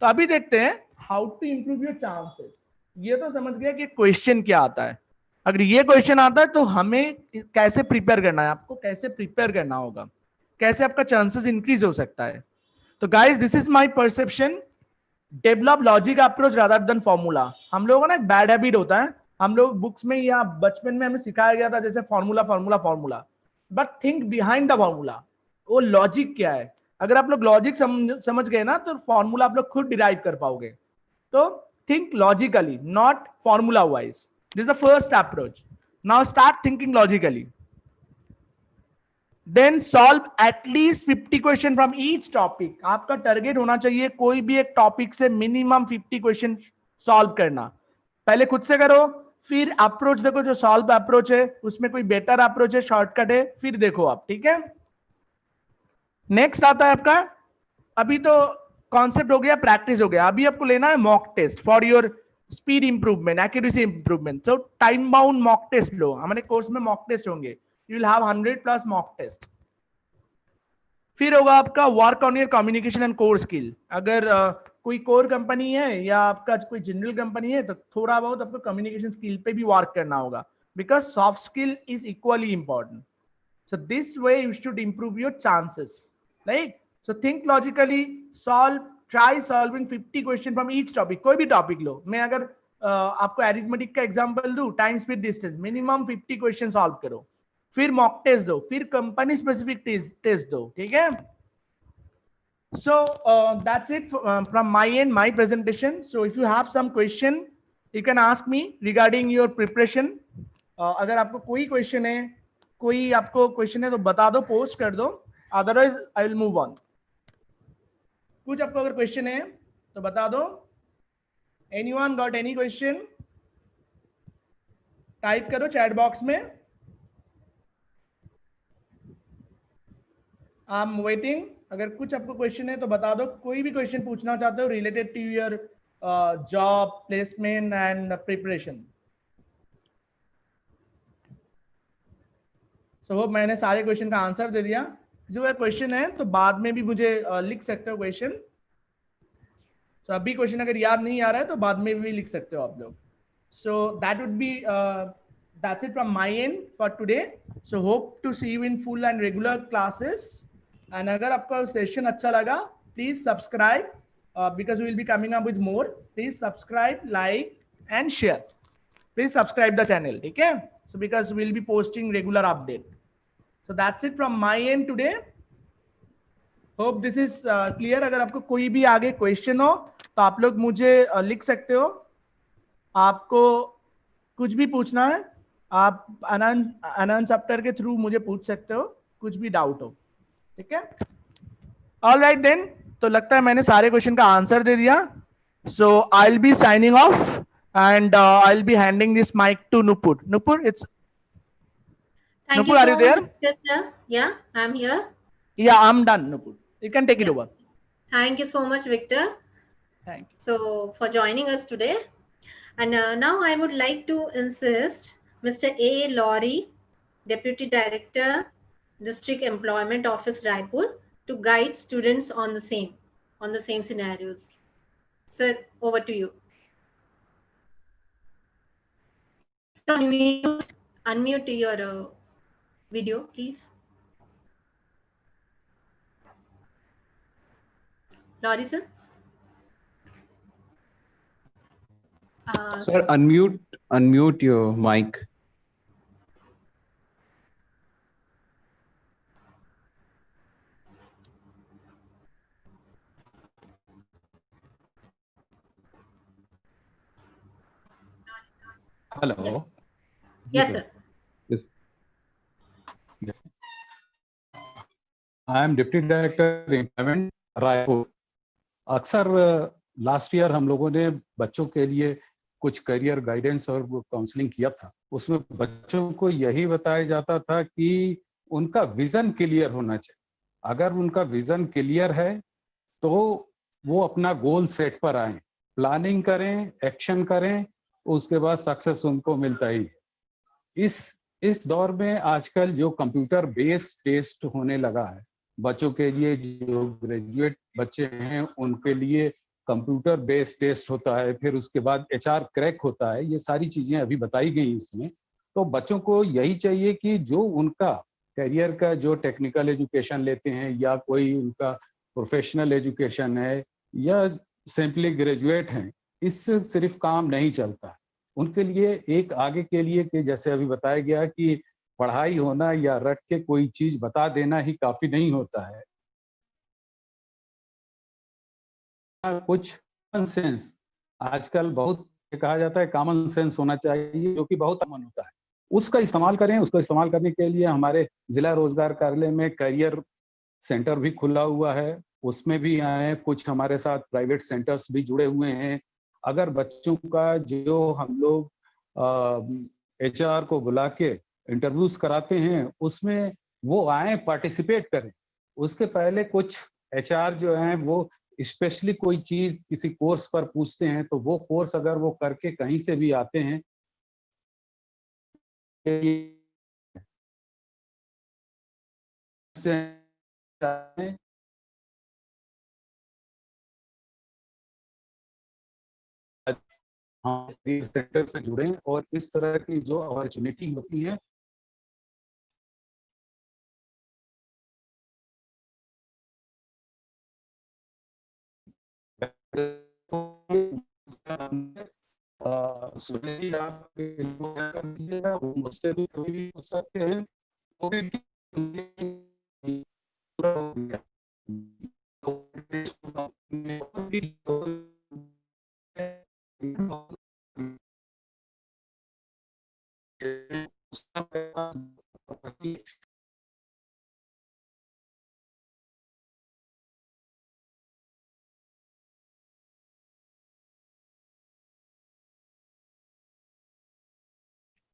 तो अभी देखते हैं how to improve your chances. ये तो समझ गया कि क्वेश्चन क्या आता है. अगर ये क्वेश्चन आता है तो हमें कैसे प्रिपेयर करना है, आपको कैसे प्रिपेयर करना होगा, कैसे आपका चांसेस इंक्रीज हो सकता है. तो guys, this is my perception, develop logic approach rather than formula. हम लोगों का ना एक बैड हैबिट होता है, हम लोग बुक्स में या बचपन में हमें सिखाया गया था जैसे formula formula formula, but think behind the formula, वो लॉजिक क्या है. अगर आप लोग लॉजिक समझ गए ना, तो फॉर्मूला आप लोग खुद डिराइव कर पाओगे. तो think logically, not formula wise. This is the first approach. Now start thinking logically. Then solve at least 50 question from each topic. आपका टारगेट होना चाहिए कोई भी एक टॉपिक से मिनिमम 50 क्वेश्चन सॉल्व करना. पहले खुद से करो, फिर अप्रोच देखो, जो सॉल्व अप्रोच है उसमें कोई बेटर अप्रोच है, शॉर्टकट है, फिर देखो आप. ठीक है, नेक्स्ट आता है आपका, अभी तो कॉन्सेप्ट हो गया, प्रैक्टिस हो गया, अभी आपको लेना है mock test for your speed improvement, accuracy improvement. तो टाइम बाउंड मॉक टेस्ट लो. हमारे कोर्स में मॉक टेस्ट होंगे, you will have 100+ mock test. फिर होगा आपका work on your communication and core skill. अगर कोई कोर कंपनी है या आपका कोई जनरल कंपनी है, तो थोड़ा बहुत आपको कम्युनिकेशन स्किल पे भी वर्क करना होगा, because soft skill is equally important. So this way you should improve your chances, right? So think logically, solve try solving 50 question from each topic. कोई भी टॉपिक लो, मैं अगर आपको एरिथमेटिक का एग्जांपल दूं, time speed distance, minimum 50 question solve करो, फिर mock test दो, फिर कंपनी स्पेसिफिक टेस्ट दो. ठीक है. So that's it from my end, my presentation. So if you have some question, you can ask me regarding your preparation. अगर आपको कोई क्वेश्चन है, तो बता दो, पोस्ट कर दो. Otherwise I will move on. कुछ आपको अगर क्वेश्चन है तो बता दो. Anyone got any question? Type करो चैट बॉक्स में. I am waiting. अगर कुछ आपको क्वेश्चन है तो बता दो. कोई भी क्वेश्चन पूछना चाहते हो related to your job placement and preparation. So hope मैंने सारे क्वेश्चन का आंसर दे दिया. किसी का क्वेश्चन है तो बाद में भी मुझे लिख सकते हो क्वेश्चन. तो अभी क्वेश्चन अगर याद नहीं आ रहा है तो बाद में भी लिख सकते हो आप लोग. So that would be that's it from my end for today. So hope to see you in full and regular classes. And अगर आपका सेशन अच्छा लगा, please subscribe because we will be coming up with more. Please subscribe, like and share. Please subscribe the channel. ठीक है? So because we will be posting regular update. So that's it from my end today. Hope this is clear. अगर आपको कोई भी आगे question हो तो आप लोग मुझे लिख सकते हो. आपको कुछ भी पूछना है आप अनंत सॉफ्टवेयर के थ्रू मुझे पूछ सकते हो, कुछ भी डाउट हो. ठीक है. All right then. तो लगता है मैंने सारे क्वेश्चन का आंसर दे दिया. So I will be signing off and I will be handing this mic to Nupur. Nupur, it's Thank Nupur, you are so you there? much, Victor. Yeah, I'm here. Yeah, I'm done, Nupur. You can take it Yeah. over. Thank you so much, Victor. Thank you. So for joining us today. And now I would like to insist Mr. A. Laurie, Deputy Director, District Employment Office, Raipur, to guide students on the same scenarios. Sir, over to you. So unmute your video, please. Laurie, sir. Sir, unmute your mic. Hello. Yes, sir. Yes. Yes. I am Deputy Director Employment Raipur. अक्सर last year हम लोगों ने बच्चों के लिए कुछ career guidance और counselling किया था. उसमें बच्चों को यही बताया जाता था कि उनका विजन क्लियर होना चाहिए. अगर उनका विजन क्लियर है तो वो अपना गोल सेट पर आए, प्लानिंग करें, एक्शन करें, उसके बाद सक्सेस उनको मिलता ही. इस दौर में आजकल जो कंप्यूटर बेस्ड टेस्ट होने लगा है बच्चों के लिए, जो ग्रेजुएट बच्चे हैं उनके लिए कंप्यूटर बेस्ड टेस्ट होता है, फिर उसके बाद एचआर क्रैक होता है. ये सारी चीजें अभी बताई गई इसमें. तो बच्चों को यही चाहिए कि जो उनका करियर का जो टेक्निकल एजुकेशन लेते हैं या कोई उनका प्रोफेशनल एजुकेशन है या सिंपली ग्रेजुएट हैं, इससे सिर्फ काम नहीं चलता. उनके लिए एक आगे के लिए कि जैसे अभी बताया गया कि पढ़ाई होना या रट के कोई चीज बता देना ही काफी नहीं होता है. कुछ कॉमन सेंस, आजकल बहुत कहा जाता है कॉमन सेंस होना चाहिए, जो कि बहुत अमन होता है, उसका इस्तेमाल करें. उसको इस्तेमाल करने के लिए हमारे जिला रोजगार कार्यालय में करियर सेंटर भी खुला हुआ है, उसमें भी आए. कुछ हमारे साथ प्राइवेट सेंटर्स भी जुड़े हुए हैं. अगर बच्चों का जो हम लोग एचआर को बुला के इंटरव्यूज कराते हैं उसमें वो आए, पार्टिसिपेट करें. उसके पहले कुछ एचआर जो हैं वो स्पेशली कोई चीज किसी कोर्स पर पूछते हैं, तो वो कोर्स अगर वो करके कहीं से भी आते हैं हाँ सेक्टर से जुड़े और इस तरह की जो अपॉर्चुनिटी होती है सुबह ही आप इनको क्या कर लीजिएगा, वो मुझसे भी कभी भी पूछ सकते हैं, वो भी पूरा हो गया।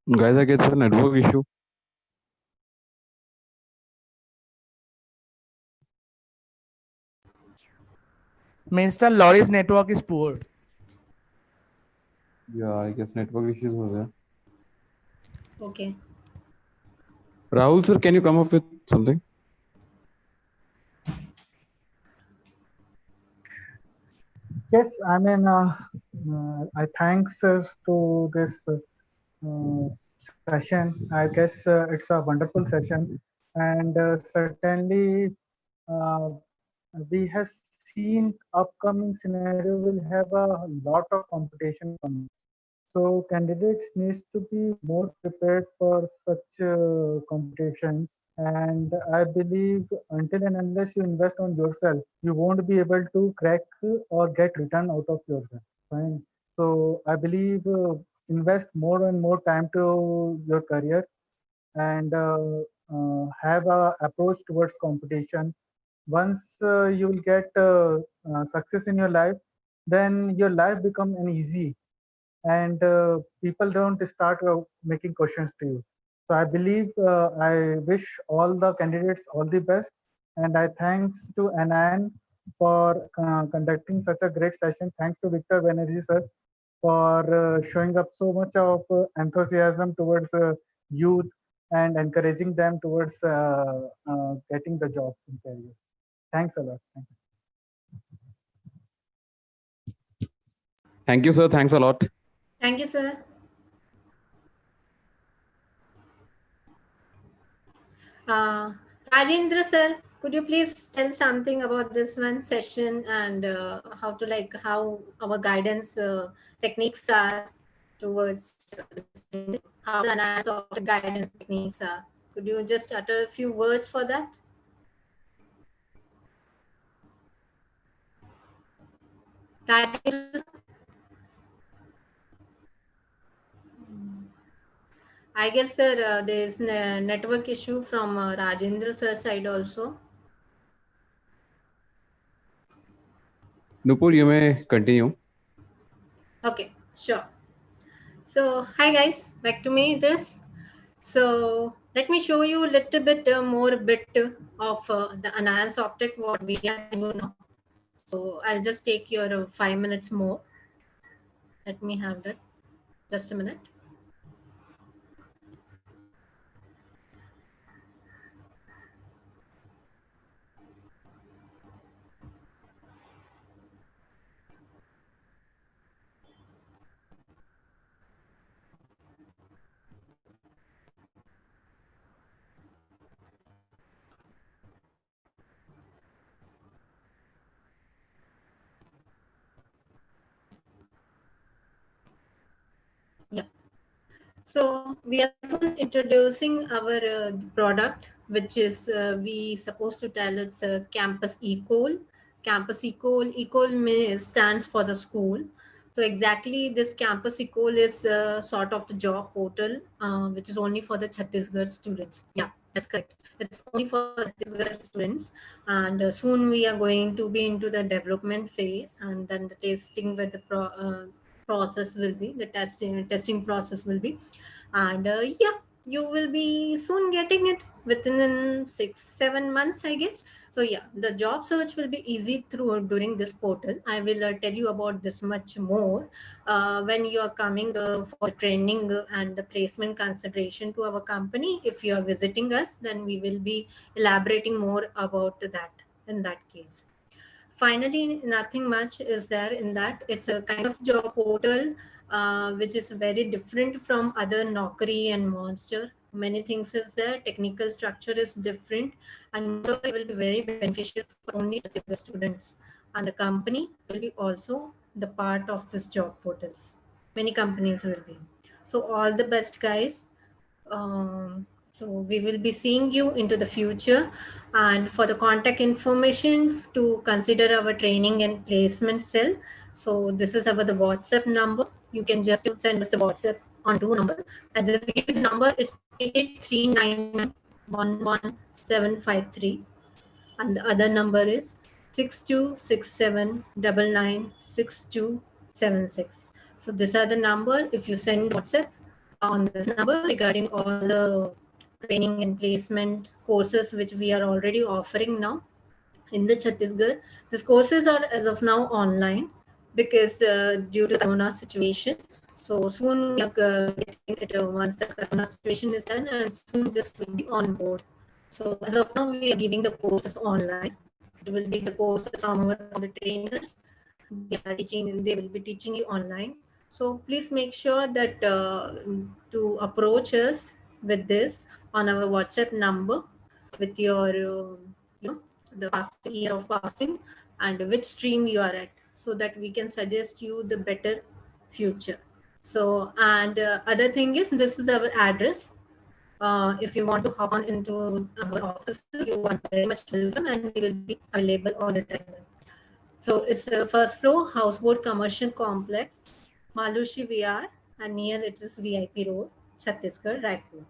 Guys, I guess a network issue. Mr. Laurie's network is poor. Yeah, I guess network issues were there. Okay. Rahul sir, can you come up with something? Yes, I mean, I thanks to this session. I guess it's a wonderful session, and certainly uh, we have seen upcoming scenario will have a lot of competition coming. So candidates needs to be more prepared for such competitions. And I believe until and unless you invest on yourself, you won't be able to crack or get return out of yourself. Fine. So I believe invest more and more time to your career and have a approach towards competition. Once you will get success in your life, then your life become an easy and people don't start making questions to you. So I believe I wish all the candidates all the best, and I thanks to Anan for conducting such a great session. Thanks to Victor Banerjee sir for showing up so much of enthusiasm towards youth and encouraging them towards getting the jobs in career. Thanks a lot. Thanks. Thank you, sir. Thanks a lot. Thank you, sir. Rajendra sir, could you please tell something about this one session and how to how our guidance techniques are towards how the analysis of the guidance techniques are? Could you just utter a few words for that? Rajendra, I guess sir, there is a network issue from Rajendra sir side also. Nupur, you may continue. Okay, sure. So hi guys, back to me this. So let me show you a little bit more bit of the Anand Softec what we are doing now. So I'll just take your 5 minutes more. Let me have that. Just a minute. Yeah. So we are soon introducing our product, which is we supposed to tell it's Campus Ecole. Campus Ecole, stands for the school. So exactly this Campus Ecole is sort of the job portal, which is only for the Chhattisgarh students. Yeah, that's correct. It's only for Chhattisgarh students. And soon we are going to be into the development phase, and then the testing with the process will be, the testing process will be, and yeah, you will be soon getting it within 6-7 months, I guess. So yeah, the job search will be easy through during this portal. I will tell you about this much more when you are coming for training and the placement consideration to our company. If you are visiting us, then we will be elaborating more about that in that case. Finally, nothing much is there in that. It's a kind of job portal which is very different from other Naukri and Monster. Many things is there. Technical structure is different, and moreover, it will be very beneficial for only the students. and the company will be also the part of this job portals. Many companies will be. So all the best, guys. So we will be seeing you into the future, and for the contact information to consider our training and placement cell. So this is our the WhatsApp number. You can just send us the WhatsApp on two number. I just give you the number. It's 8839911753, and the other number is 6267996276. So these are the number. If you send WhatsApp on this number regarding all the training and placement courses which we are already offering now in the Chhattisgarh, these courses are as of now online because due to the corona situation. So soon we are getting it once the corona situation is done, and soon this will be on board. So as of now, we are giving the courses online. It will be the courses from our the trainers. They are teaching. They will be teaching you online. So please make sure that to approach us with this on our WhatsApp number with your the past year of passing and which stream you are at, so that we can suggest you the better future. So and other thing is, this is our address. If you want to hop on into our office, you are very much welcome, and we will be available all the time. So it's the first floor, Houseboat Commercial Complex, Malushi VR, and near it is VIP Road, Chhattisgarh, Raipur.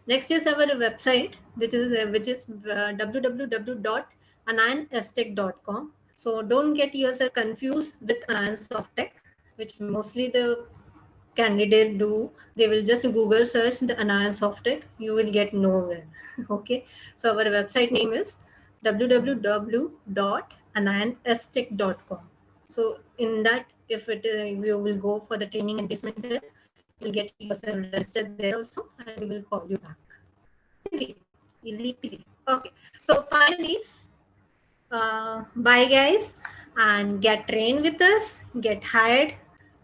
Next is our website, which is www.anayantech.com. So don't get yourself confused with Anayan Softech, which mostly the candidate do. They will just Google search the Anayan Softech. You will get nowhere. Okay. So our website name is www.anayantech.com. So in that, if it you will go for the training and placement there, you'll get yourself registered there also, and we will call you back. Easy, easy peasy. Okay. So finally, bye guys, and get trained with us, get hired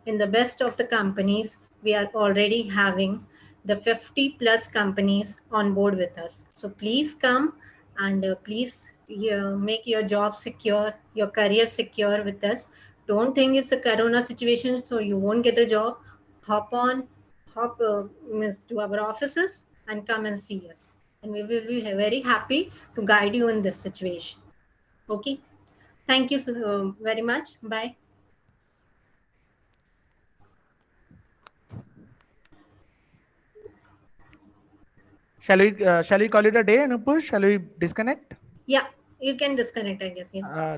in the best of the companies. We are already having the 50 plus companies on board with us. So please come and please make your job secure, your career secure with us. Don't think it's a corona situation, so you won't get the job. Hop to our offices and come and see us. And we will be very happy to guide you in this situation. Okay. Thank you so very much. Bye. Shall we call it a day, Anupur? Shall we disconnect? Yeah, you can disconnect, I guess. Yeah.